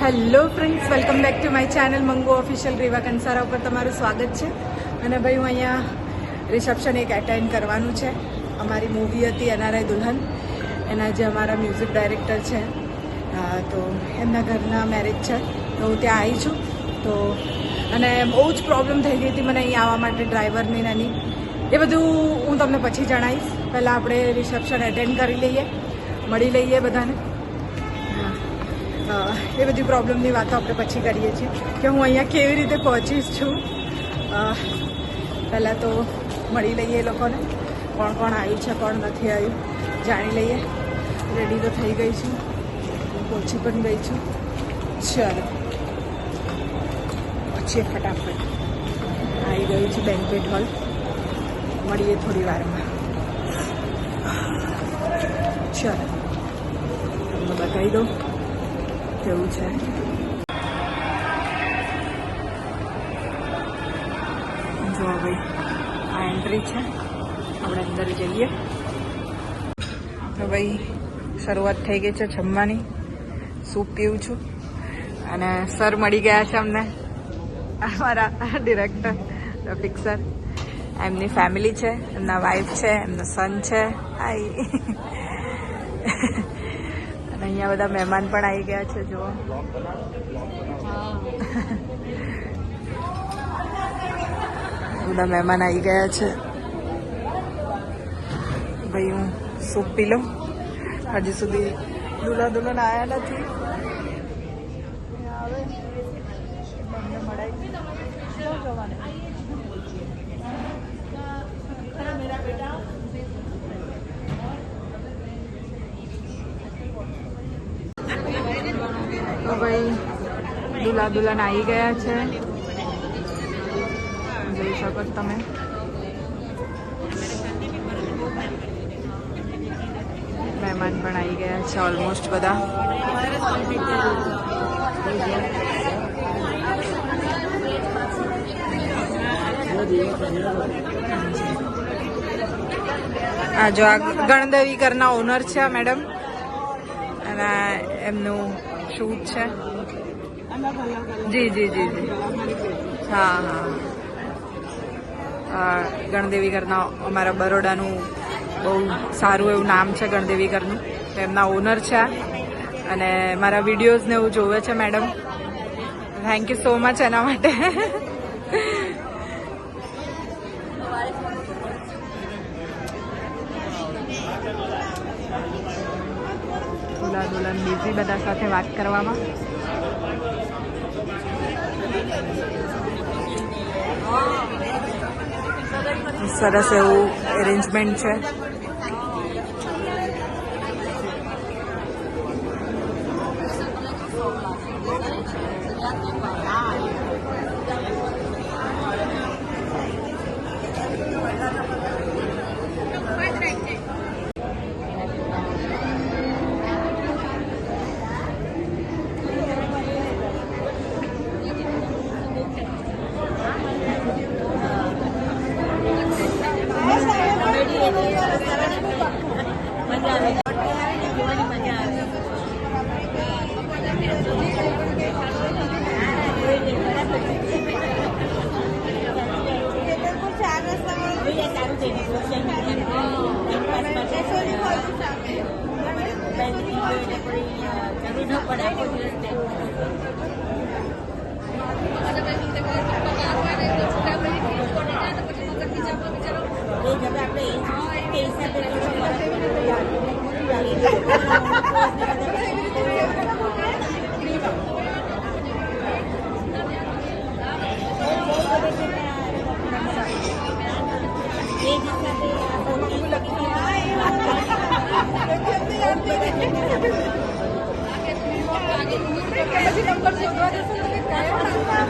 Hello friends, welcome back to my channel Mangu official Riva Kansara ઉપર તમારું સ્વાગત છે. અને ભાઈ હું અહીંયા રિસેપ્શન એક એટેન્ડ કરવાનું છે. અમારી મૂવી હતી એનઆરઆઈ દુલ્હન, એના જે અમારા મ્યુઝિક ડાયરેક્ટર છે તો એમના ઘરના મેરેજ છે, તો હું ત્યાં આવી છું. તો અને બહુ જ પ્રોબ્લેમ થઈ ગઈ હતી મને અહીંયા આવવા માટે, ડ્રાઈવરની નાની. એ બધું હું તમને પછી જણાવીશ. પહેલાં આપણે રિસેપ્શન એટેન્ડ કરી લઈએ, મળી લઈએ બધાને. એ બધી પ્રોબ્લેમની વાતો આપણે પછી કરીએ છીએ કે હું અહીંયા કેવી રીતે પહોંચીશ છું. પહેલાં તો મળી લઈએ એ લોકોને, કોણ કોણ આવ્યું છે કોણ નથી આવ્યું જાણી લઈએ. રેડી તો થઈ ગઈ છું, હું પહોંચી પણ ગઈ છું. ચાલો પહોંચીએ ફટાફટ. આવી ગયું છે બેન્ક્વેટ હોલ, મળીએ થોડી વારમાં. ચાલો તમને બતાવી દઉં કેવું છે. જો ભાઈ આ એન્ટ્રી છે, આપણે અંદર જઈએ. તો ભાઈ શરૂઆત થઈ ગઈ છે જમવાની. સૂપ પીવું છું અને સર મળી ગયા છે અમને, અમારા ડિરેક્ટર રફીક સર. એમની ફેમિલી છે, એમના વાઈફ છે, એમનો સન છે. હાય. અને અહીંયા બધા મહેમાન પણ આવી ગયા છે. જુઓ, બધા મહેમાન આવી ગયા છે. ભાઈ હું સૂપ પી લઉં. હજી સુધી દુલ્હા દુલ્હન આવ્યા નથી. આવે અમને મળાવી જવાને. તો ભાઈ દુલ્હા દુલ્હન આવી ગયા છે, જોઈ શકો છો તમે. મહેમાન પણ આવી ગયા છે ઓલમોસ્ટ બધા. આ જો આ ગણદેવી ઘરના ઓનર છે આ મેડમ, અને એમનું શૂટ છે. જી જી જી જી હા હા. ગણદેવી ઘરના અમારા બરોડાનું બહુ સારું એવું નામ છે ગણદેવી ઘરનું. એમના ઓનર છે અને મારા વિડીયોઝ ને એવું જોવે છે madam. Thank you so much એના માટે. દુલ્હા દુલ્હન બિઝી બધા સાથે વાત કરવામાં. સરસ એવું એરેન્જમેન્ટ છે.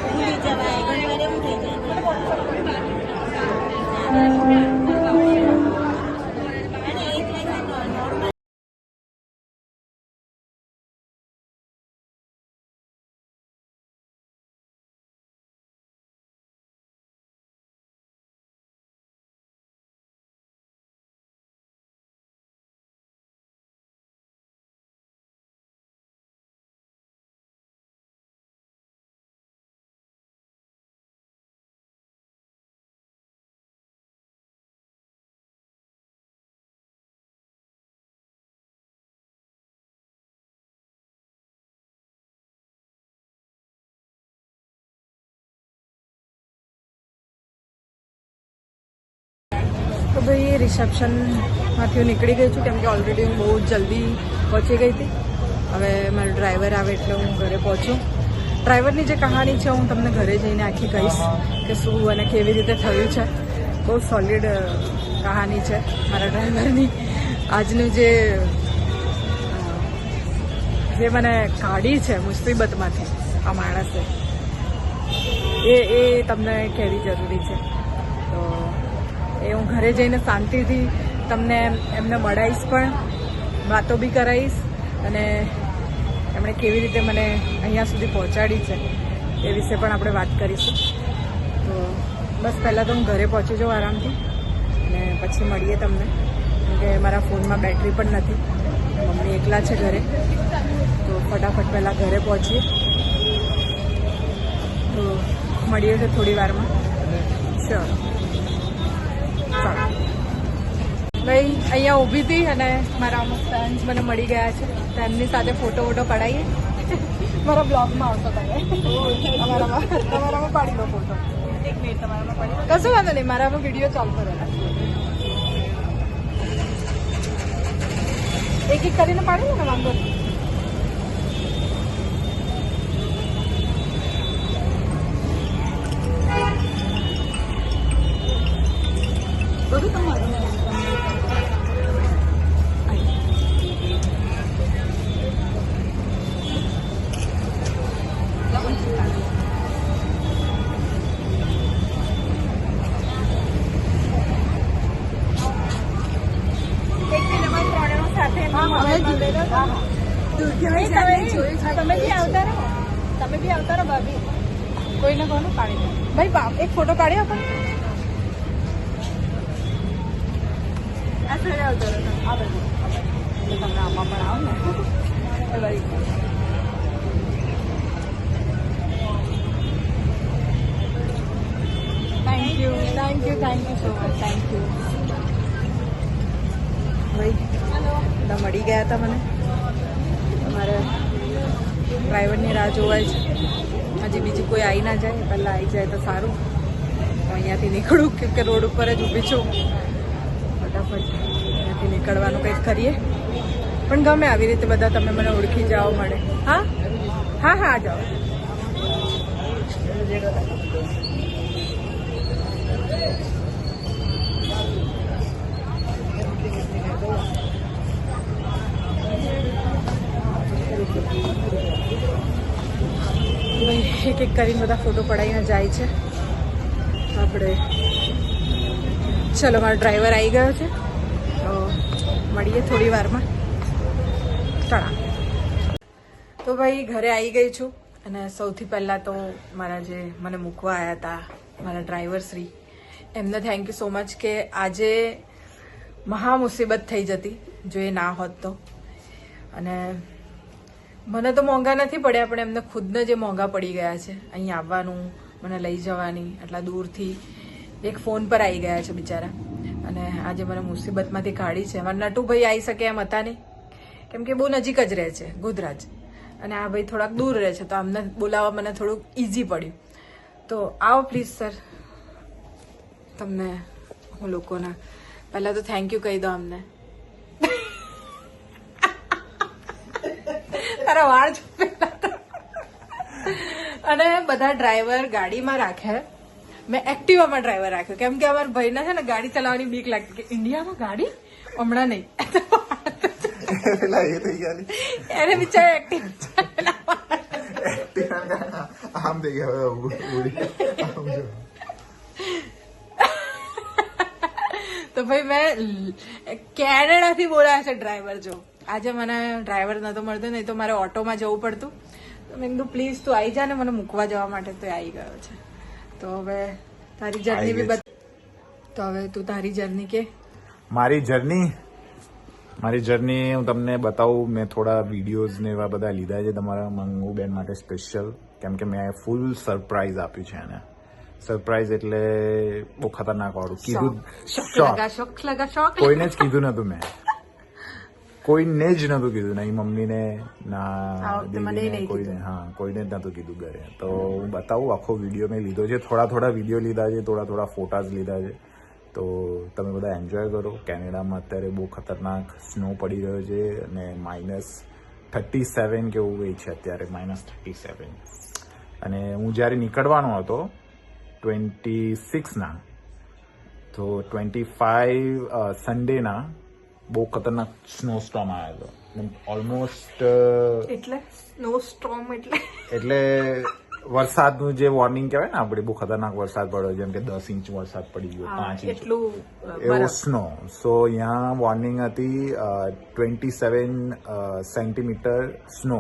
ભૂલી જવાય. તો ભાઈ રિસેપ્શનમાંથી હું નીકળી ગઈ છું, કેમ કે ઓલરેડી હું બહુ જલ્દી પહોંચી ગઈ હતી. હવે મારો ડ્રાઈવર આવે એટલે હું ઘરે પહોંચું. ડ્રાઈવરની જે કહાની છે હું તમને ઘરે જઈને આખી કહીશ કે શું અને કેવી રીતે થયું છે. બહુ સોલિડ કહાની છે મારા ડ્રાઈવરની. આજનું જે મને કાઢી છે મુસીબતમાંથી આ માણસે, એ તમને કહેવી જરૂરી છે. તો એ હું ઘરે જઈને શાંતિથી તમને એમને મળાવીશ, પણ વાતો બી કરાવીશ, અને એમણે કેવી રીતે મને અહીંયા સુધી પહોંચાડી છે એ વિશે પણ આપણે વાત કરીશું. તો બસ પહેલાં તો હું ઘરે પહોંચી જાઉં આરામથી, અને પછી મળીએ તમને, કેમ કે મારા ફોનમાં બેટરી પણ નથી. મમ્મી એકલા છે ઘરે, તો ફટાફટ પહેલાં ઘરે પહોંચીએ. તો મળીએ છે થોડી વારમાં. ચાલો ભાઈ, અહીંયા ઊભી હતી અને મારા અમુક ફ્રેન્ડ્સ મને મળી ગયા છે, તો એમની સાથે ફોટો વોટો પડાવીએ. મારા બ્લોગમાં આવતો તમે તમારામાં પાડી લો ફોટો. એક મિનિટ, તમારામાં પાડી કશું વાંધો નહીં, મારામાં વિડીયો ચાલુ કરો. એક એક કરીને પાડી લો ને, વાંધો નહીં. બધું તમારું. તમે બી આવતા રહો ભાભી. કોઈને કોનું પાડી દો ભાઈ. એક ફોટો પાડ્યો પણ આ સાઈડ આવતો રહો. આ બધું તમને આમાં પણ આવો ને. Thank you so much. Thank you ભાઈ. બધા મળી ગયા હતા મને. તમારે ડ્રાઈવરની રાહ જોવાય છે. હજી બીજી કોઈ આવી ના જાય, પહેલાં આવી જાય તો સારું. હું અહીંયાથી નીકળું, કેમ કે રોડ ઉપર જ ઊભી છું. ફટાફટ અહીંયાથી નીકળવાનું કંઈક કરીએ. પણ ગમે આવી રીતે બધા તમે મને ઓળખી જાઓ મળે. હા હા હા, આ જાઓ. એક એક કરીને બધા ફોટો પડાવીને જાય છે. આપણે ચલો, મારો ડ્રાઈવર આવી ગયો છે, તો મળીએ થોડી વારમાં. ચણા. તો ભાઈ ઘરે આવી ગઈ છું, અને સૌથી પહેલાં તો મારા જે મને મૂકવા આવ્યા હતા મારા ડ્રાઈવર શ્રી, એમને થેન્ક યુ સો મચ, કે આજે મહા મુસીબત થઈ જતી જો એ ના હોત તો. અને મને તો મોંઘા નથી પડ્યા, પણ એમને ખુદને જે મોંઘા પડી ગયા છે અહીં આવવાનું, મને લઈ જવાની, આટલા દૂરથી એક ફોન પર આવી ગયા છે બિચારા. અને આજે મને મુસીબતમાંથી કાઢી છે. મારા નટુભાઈ આવી શકે એમ હતા નહીં, કેમ કે બહુ નજીક જ રહે છે ગોધરાજ, અને આ ભાઈ થોડાક દૂર રહે છે, તો અમને બોલાવવા મને થોડુંક ઇઝી પડ્યું. તો આવો પ્લીઝ સર. તમને હું લોકોના પહેલાં તો થેન્ક યુ કહી દો અમને. તારા વાળ અને બધા ડ્રાઈવર ગાડીમાં રાખે, મેં એક્ટિવામાં ડ્રાઈવર રાખ્યો, કેમ કે અમારા ભાઈને છે ને ગાડી ચલાવવાની બીક લાગતી, કે ઇન્ડિયામાં ગાડી હમણાં નહીં. એને બિચારા એક્ટિવા તો ભાઈ મેં કેનેડાથી બોલાયા છે ડ્રાઈવર. જો આજે મને ડ્રાઈવર નતો મળતો, નહીં તો મારે ઓટોમાં જવું પડતું. તો મેં કીધું પ્લીઝ તું આવી જા ને મને મૂકવા જવા માટે, તો આવી ગયો છે. તો હવે તારી જર્ની બી તો હવે તું તારી જર્ની કે. મારી જર્ની હું તમને બતાવું. મેં થોડા વિડીયોઝ ને એવા બધા લીધા છે તમારા મંગુ બેન માટે સ્પેશિયલ, કેમ કે મેં ફૂલ સરપ્રાઈઝ આપ્યું છે એને. સરપ્રાઈઝ એટલે બહુ ખતરનાક વાળું કીધું. કોઈને જ કીધું નતું મેં, કોઈને જ નતું કીધું, નહીં મમ્મીને ના દીદીને, કોઈને. હા, કોઈને જ નતું કીધું ઘરે. તો હું બતાવું, આખો વિડીયો મેં લીધો છે. થોડા વિડીયો લીધા છે, થોડા ફોટાઝ લીધા છે. તો તમે બધા એન્જોય કરો. કેનેડામાં અત્યારે બહુ ખતરનાક સ્નો પડી રહ્યો છે અને -37 કેવું કંઈ છે અત્યારે, -37. અને હું જ્યારે નીકળવાનો હતો 26ના, તો 25 સન્ડેના બહુ ખતરનાક સ્નો સ્ટોર્મ આવ્યો હતો. ઓલમોસ્ટ એટલે સ્નો સ્ટોર્મ એટલે વરસાદનું જે વોર્નિંગ કહેવાય ને આપણે, બહુ ખતરનાક વરસાદ પડ્યો, જેમ કે 10 ઇંચ વરસાદ પડી ગયો, 5 ઇંચ, એવો સ્નો. સો અહીંયા વોર્નિંગ હતી 27 સેન્ટીમીટર સ્નો,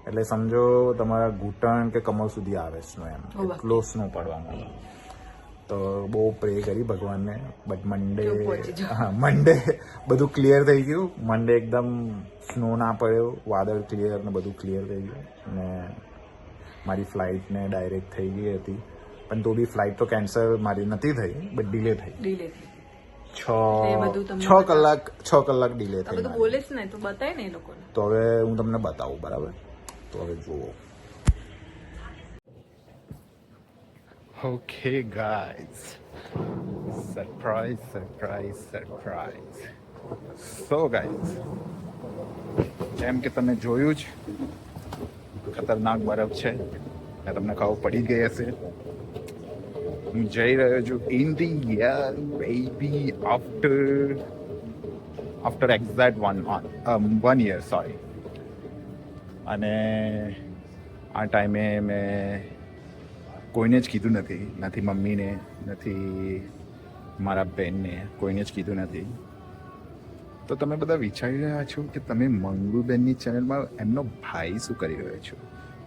એટલે સમજો તમારા ઘૂંટણ કે કમર સુધી આવે સ્નો, એમ એટલો સ્નો પડવાનો. તો બહુ પ્રે કરી ભગવાનને, બટ મંડે બધું ક્લિયર થઈ ગયું. મંડે એકદમ સ્નો ના પડ્યો, વાદળ ક્લિયર ને બધું ક્લિયર થઈ ગયું. અને મારી ફ્લાઇટને ડાયરેક્ટ થઈ ગઈ હતી, પણ તો બી ફ્લાઇટ તો કેન્સલ મારી નથી થઈ, બટ ડિલે થઈ. 6 કલાક ડિલે થઈ. બોલે ને તો બતાય ને એ લોકોને. તો હવે હું તમને બતાવું, બરાબર? તો હવે જુઓ. Okay guys, surprise. So guys, જેમ કે તમે જોયું જ, ખતરનાક બરફ છે, ને તમને ખબર પડી ગઈ હશે. હું જઈ રહ્યો છું India baby, after exact 1 year, sorry. અને આ ટાઈમે મેં કોઈને જ કીધું નથી મમ્મીને, નથી મારા બેનને, કોઈને જ કીધું નથી. તો તમે બધા વિચારી રહ્યા છો કે તમે મંગુબેનની ચેનલમાં એમનો ભાઈ શું કરી રહ્યો છો.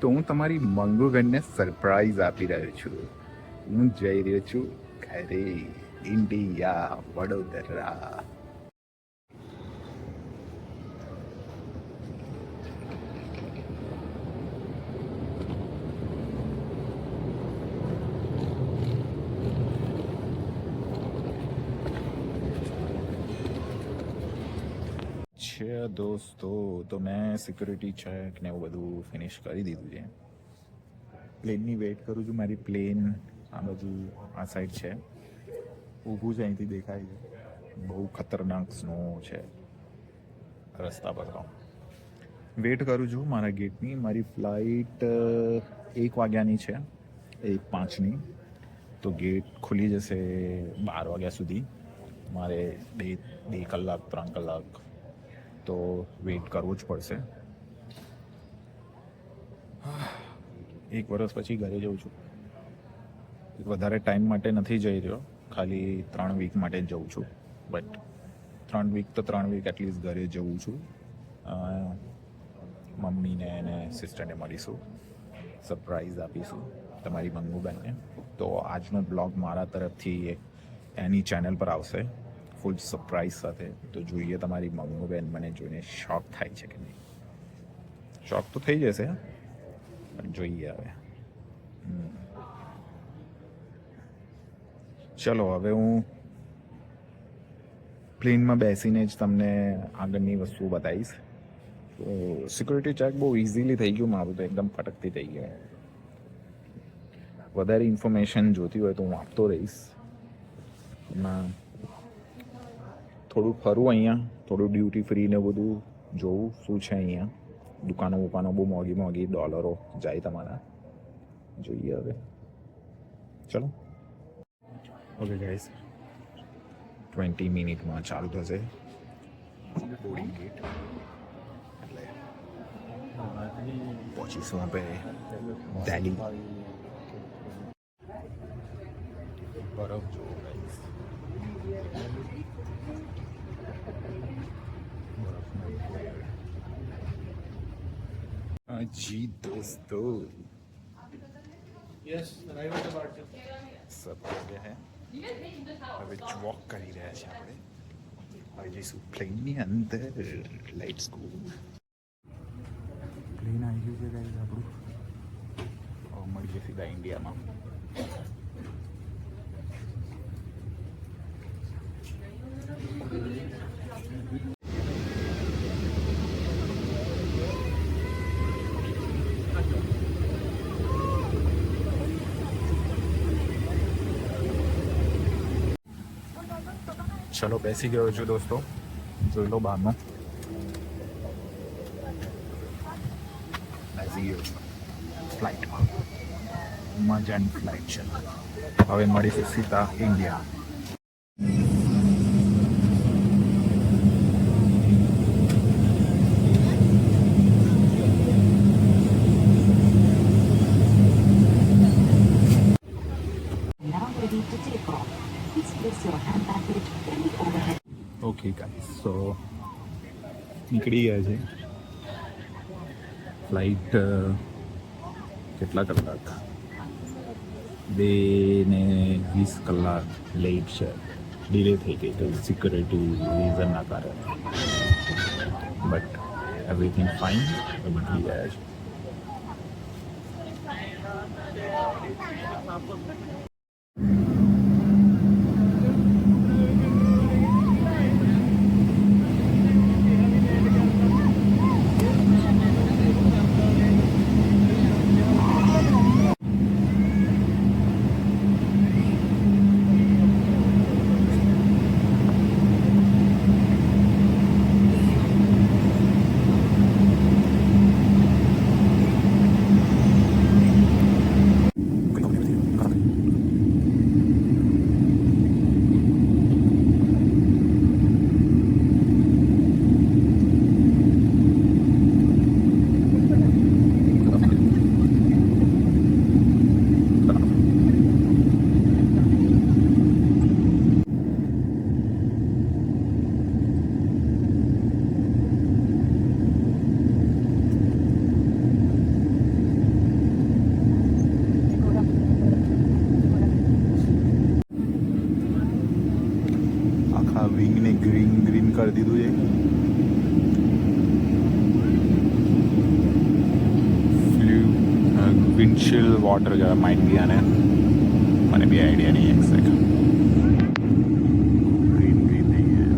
તો હું તમારી મંગુબેનને સરપ્રાઈઝ આપી રહ્યો છું. હું જઈ રહ્યો છું ઘરે, ઇન્ડિયા, વડોદરા. દોસ્તો, તો મેં સિક્યુરિટી ચેક ને એવું બધું ફિનિશ કરી દીધું છે. પ્લેનની વેઇટ કરું છું. મારી પ્લેન આ બધું આ સાઈડ છે, ઊભું છે, અહીંથી દેખાય છે. બહુ ખતરનાક સ્નો છે રસ્તા પર. તો વેઇટ કરું છું મારા ગેટની. મારી ફ્લાઇટ 1 વાગ્યાની છે, 1:05ની. તો ગેટ ખુલી જશે 12 વાગ્યા સુધી. મારે 2 કલાક 3 કલાક તો વેઇટ કરવું જ પડશે. 1 વર્ષ પછી ઘરે જઉં છું. વધારે ટાઈમ માટે નથી જઈ રહ્યો, ખાલી 3 વીક માટે જ જઉં છું. બટ 3 વીક એટલીસ્ટ ઘરે જઉં છું. મમ્મીને અને સિસ્ટરને મળીશું, સરપ્રાઈઝ આપીશું તમારી મંગુબેનને. તો આજનો બ્લોગ મારા તરફથી એની ચેનલ પર આવશે, ફૂલ સરપ્રાઈઝ સાથે. તો જોઈએ તમારી મંગુબેન મને જોઈને શોક થાય છે કે નહીં. શોક તો થઈ જશે, પણ જોઈએ હવે. ચલો, હવે હું પ્લેનમાં બેસીને જ તમને આગળની વસ્તુઓ બતાવીશ. તો સિક્યુરિટી ચેક બહુ ઇઝીલી થઈ ગયું મારું, તો એકદમ ફટકથી થઈ ગયું. વધારે ઇન્ફોર્મેશન જોતી હોય તો હું આપતો રહીશ. એમાં થોડું ફરું અહીંયા, થોડું ડ્યુટી ફ્રી ને બધું જોવું શું છે અહીંયા. દુકાનો બહુ મોંઘી ડોલરો જાય તમારા. જોઈએ હવે, ચલો. ઓકે ગાઈસ, 20 મિનિટમાં ચાલુ થશે બોર્ડિંગ ગેટ, એટલે પહોંચીશું આપણે દિલ્હી. બરફ જુઓ ગાઈસ, જી દોસ્તો, સબ જગ્યા હે. હવે વોક કરી રહ્યા છે આપણે. હવે જઈશું પ્લેનની અંદર. Let's go. પ્લેન આવી ગયું છે ગાઈસ આપણું. હવે મળીએ સીધા ઇન્ડિયામાં. ચલો બેસી ગયો છું દોસ્તો, જોઈ લો બહારનો. બેસી ગયો છું ફ્લાઇટમાં, મજાની ફ્લાઇટ છે. હવે મળીશું સીધા ઇન્ડિયા. ઓકે ગાઈસ, સો નીકળી ગયા છે. ફ્લાઇટ કેટલા કલાક, 2:20 કલાક લેટ છે, ડિલે થઈ ગઈ તો સિક્યોરિટી રીઝનના કારણે. બટ એવરીથિંગ ફાઇન, નીકળી ગયા છે. આખા વિંગને ગ્રીન કરી દીધું છે. વિન્ડશીલ વોટર જરા માઇટ બી, આને મને બી આઈડિયા નહીં એક્ઝેક્ટ. ગ્રીન થઈ ગયા.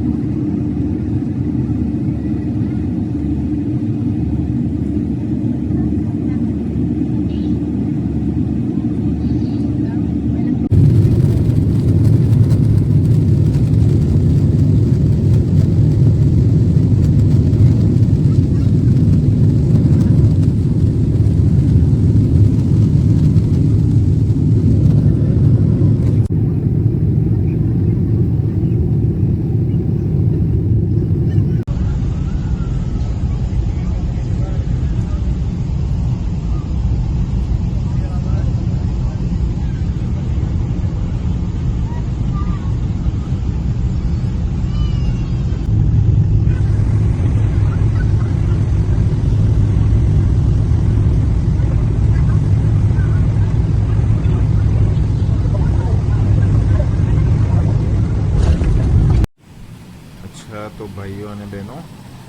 તો ભાઈઓ અને બહેનો,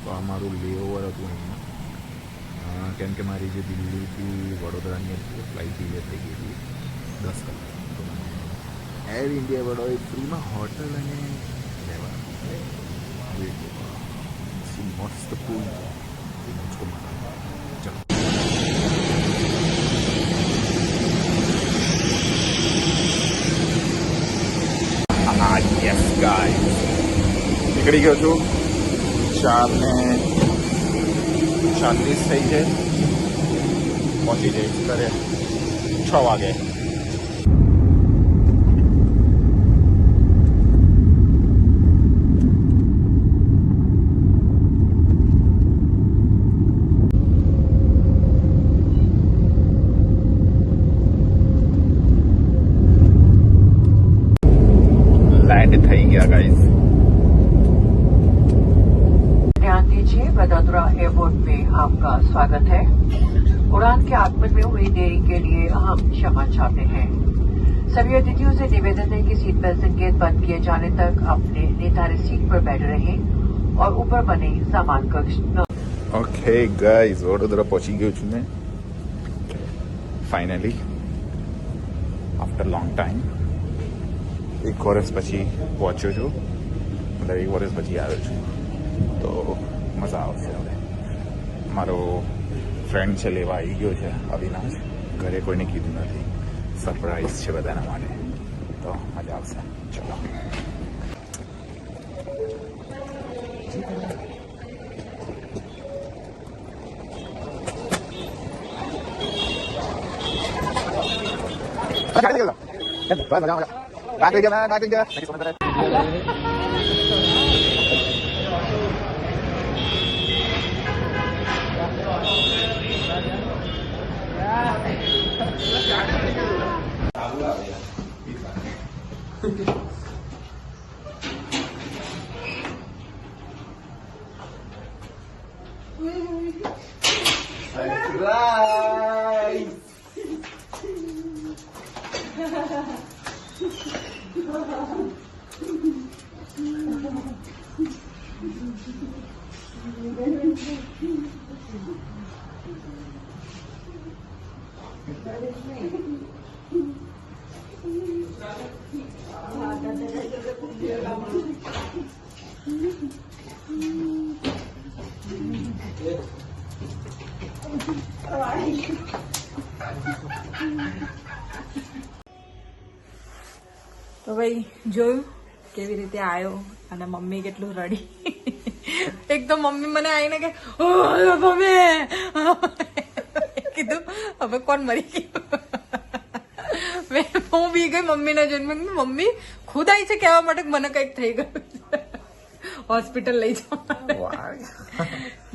તો આ મારું લેઓવર હતું અહીંયા, કેમ કે મારી જે દિલ્હીથી વડોદરાની હતી ફ્લાઇટ ડિલે થઈ ગઈ હતી 10 કલાક. તો એર ઇન્ડિયા વડોદરા ફ્રીમાં હોટલ અને રહેવાનું મસ્ત પૂલ. ચલો યસ ગાઈસ, નીકળી ગયો છું. 4:40 થઈ છે, પહોંચી જઈશ ઘરે 6 વાગે. લેન્ડ થઈ ગયા ગાઈસ. वडोदरा एयरपोर्ट में आपका स्वागत है. उड़ान के आगमन में हुई देरी के लिए हम क्षमा चाहते हैं. सभी अतिथियों से निवेदन है कि सीट बेल्ट संकेत बंद किए जाने तक अपने निर्धारित सीट पर बैठे रहें और ऊपर बने सामान कक्ष न. ઓકે ગાઈઝ, વડોદરા પહોંચી ગયો છું મેં ફાઇનલી, આફ્ટર લોંગ ટાઈમ. 1 વર્ષ પછી પહોંચ્યો છું, મતલબ 1 વર્ષ પછી આવ્યો છું. તો મજા આવશે. હવે મારો ફ્રેન્ડ છે લેવા આવી ગયો છે, અવિનાશ. ઘરે કોઈને કીધું નથી, સરપ્રાઈઝ છે બધાના માટે, તો મજા આવશે. ચલો તો ભાઈ જોયું કેવી રીતે આવ્યો અને મમ્મી કેટલું રડી. એક તો મમ્મી મને આવીને કે કીધું હવે કોણ મરી ગયું. હું બી ગઈ મમ્મીને જોઈને. મમ્મી ખુદ આવી છે કહેવા માટે મને કઈક થઈ ગયું, હોસ્પિટલ લઈ જાઓ.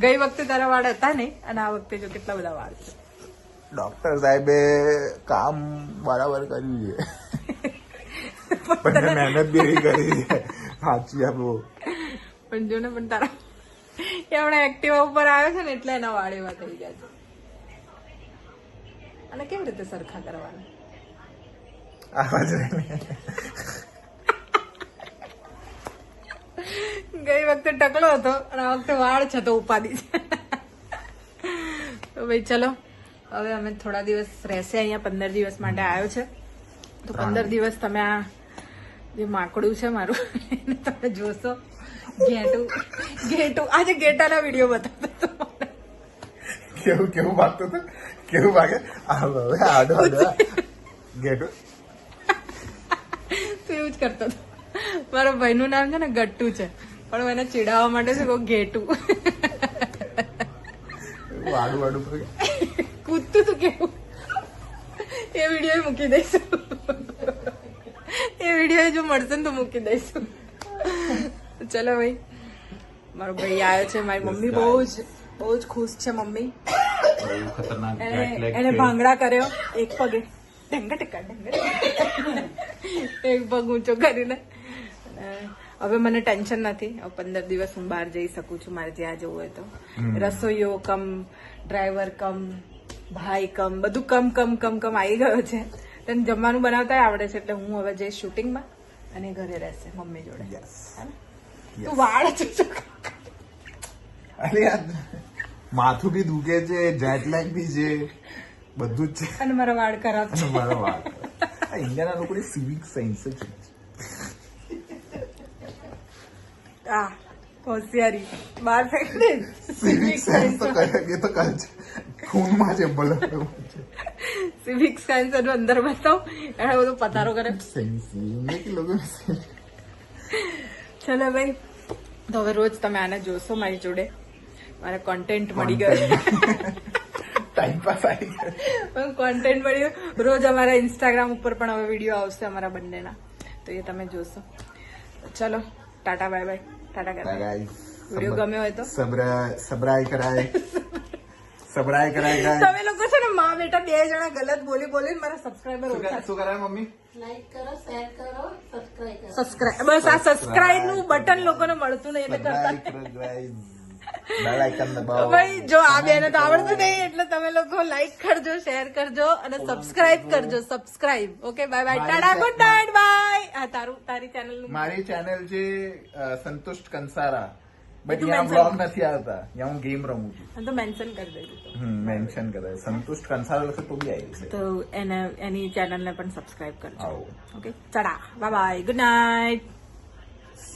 ગઈ વખતે તારા વાળ હતા નહીં અને આ વખતે જો કેટલા બધા વાળ છે. ડોક્ટર સાહેબે કામ બરાબર કર્યું છે, પણ મહેનત બી એવી કરી છે. સાચી આપો પણ જો ને, પણ તારા એ હમણાં એક્ટિવા ઉપર આવ્યો છે ને એટલે એના વાળ એવા થઈ ગયા છે. અને કેવી રીતે સરખા કરવાના? આવા જ ગઈ વખતે ટકલો હતો અને આ વખતે વાળ છે તો ઉપાધિ છે. તો ભાઈ ચલો, હવે અમે થોડા દિવસ રહેશે અહીંયા. 15 દિવસ માટે આવ્યો છે તો 15 દિવસ તમે આ જે માકડું છે મારું એને તમે જોશો. ઘેટું આજે ઘેટાના વિડીયો બતાવતો હતો. કેવું કેવું ભાગતો હતો, કેવું ભાગે આડો આડો ગેટો. તો એવું જ કરતો હતો. મારા ભાઈનું નામ છે ને ગટ્ટુ છે, પણ હું એને ચીડાવવા માટે છે કહું ઘેટું. આડું આડું કૂદતું તું કેવું. એ વિડીયો મૂકી દઈશું. એ વિડીયો જો મળશે ને તો મૂકી દઈશું. ચલો ભાઈ, મારો ભાઈ આવ્યો છે. મારી મમ્મી બહુ જ ખુશ છે. મમ્મી એને ભાંગડા કર્યો એક પગે, ઢંગા ટેકા એક પગ ઊંચો કરીને. હવે મને ટેન્શન નથી. હવે 15 દિવસ હું બહાર જઈ શકું છું મારે જ્યાં જવું હોય તો. રસોઈયો કમ ડ્રાઈવર કમ ભાઈ કમ બધું કમ આવી ગયો છે. તને જમવાનું બનાવતા આવડે છે એટલે હું હવે જઈશ શૂટિંગમાં અને ઘરે રહેશે મમ્મી જોડે. તું વાળ અરે યાર માથું બી દુખે છે, જેટ લેગ બી છે, બધું જ છે. અને મારા વાળ ખરાબ છે. મારા વાળ ઇન્ડિયાના લોકોની સિવિક સેન્સ જ આ હોશિયારી બહાર ફેંકી દે. સિવિક સેન્સ તો કહે તો કહે છે, ખૂનમાં છે બોલો. સિવિક સાયન્સ એનું અંદર બતાવ, એને બધું પતારો કરે. સેન્સ લોકો. ચલો ભાઈ, તો હવે રોજ તમે આને જોશો મારી જોડે. મારે કોન્ટેન્ટ મળી ગયો. ટાઈમ પાસ આવી ગયો. કોન્ટેન્ટ મળી ગયો. રોજ અમારા ઇન્સ્ટાગ્રામ ઉપર પણ હવે વિડીયો આવશે અમારા બંનેના, તો એ તમે જોશો. ચલો ટાટા બાય બાય. ટાટા કરાય. વિડીયો ગમ્યો હોય તો સબરાય કરાય. તમે લોકો છે ને માં બેટા બે જણા ગલત બોલી મારા સબસ્ક્રાઈબર ઓછા. શું કરાય મમ્મી? સબસ્ક્રાઇબ, બસ આ સબસ્ક્રાઇબ નું બટન લોકોને મળતું નહીં એટલે કરતા. ભાઈ જો આ બેને તો આવડતું નહીં એટલે તમે લોકો લાઈક કરજો, શેર કરજો અને સબસ્ક્રાઇબ કરજો. Subscribe. Okay, bye bye, tata, good night, bye. હા, તારી ચેનલ નું? મારી ચેનલ છે સંતુષ્ટ કંસારા, બટ यहाँ બ્લોગ નથી આવતા, यहाँ હું ગેમ રમું છું. તો મેન્શન કરી દેજો. મેન્શન કરે સંતુષ્ટ કંસારા લખે તો બી આવી છે. તો એની ચેનલ ને પણ સબસ્ક્રાઇબ કરજો. ઓકે, ચડા, બાય બાય, ગુડ નાઇટ.